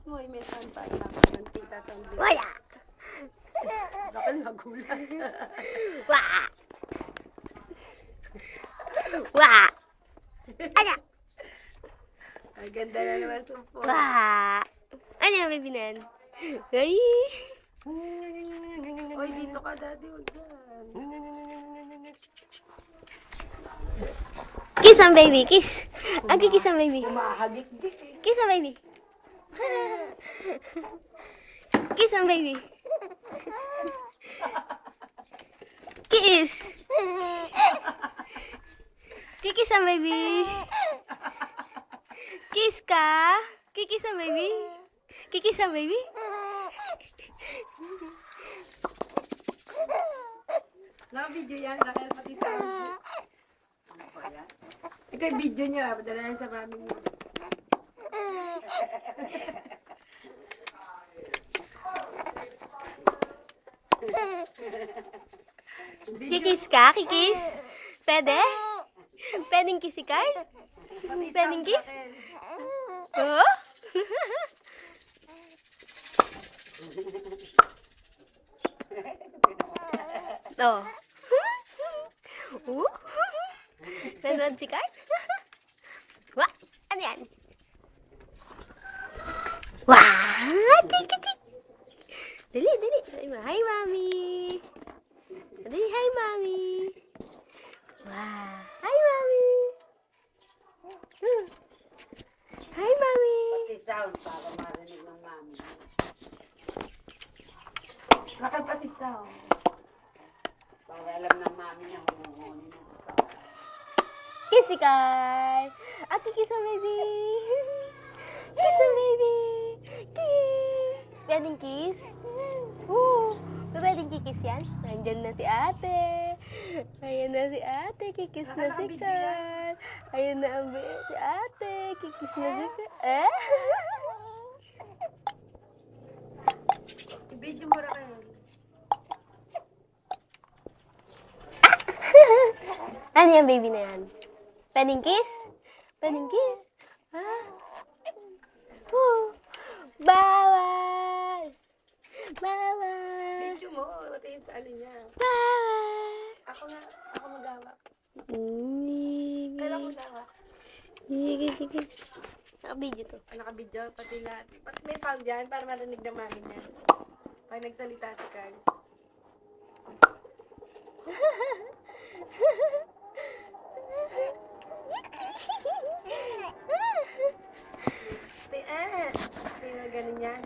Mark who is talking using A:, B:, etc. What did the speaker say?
A: mo, may tampay na ng tita sa hindi.
B: Wala.
A: Bakal nagulat.
B: Wala. Wala. Ano?
A: Ang ganda na naman sumpo.
B: Wala. Ano yung baby nan? Ay.
A: Oy, dito ka, daddy. Huwag dyan.
B: Kiss ang baby, kiss. Ang kikiss ang baby.
A: Umahagik-dik eh.
B: Kiss ang baby. Kiss ang baby. Kiss. Kikis ang baby. Kiss ka. Kikis ang baby. Kikis ang baby.
A: Naka-video yan, Raquel, pati sound. Ano po yan? Ito yung video niya, padala yan sa mami niya.
B: Kikis ka? Kikis? Pwede? Pwedeng kiss si Carl? Pwedeng kiss? Oh? Oh. Nanood si Carl? Wah! Ano yan? Wah! Tik-tik-tik! Dali, dali. Hi, Mami! Dali, hi, Mami! Wah! Hi, Mami! Hi, Mami!
A: Pati sound para marinig ng mami. Raquel, pati sound. Para alam ng mami na humuhuni na ito.
B: Kiss si Carl! Ate, kiss ang baby! Kiss ang baby! Kiss! Pwedeng kiss? Pwedeng kikis yan? Nandyan na si ate! Ayan na si ate! Kikis na si Carl! Ayan na ang si ate! Kikis na si Carl!
A: I-video mo, Raquel.
B: Ano yung baby na yan? Pwedeng kiss? Pwedeng kiss? Ha? Bawal! Bawal!
A: Video mo, pati yung sa ano niya.
B: Bawal!
A: Ako magawa.
B: Sige.
A: Kailan mo gawa?
B: Sige, sige. Naka-video to.
A: Naka-video, pati na. Pati may sound yan para marinig ng mami niya. Pag nagsalita si Carl. Tingnan, ganun yan.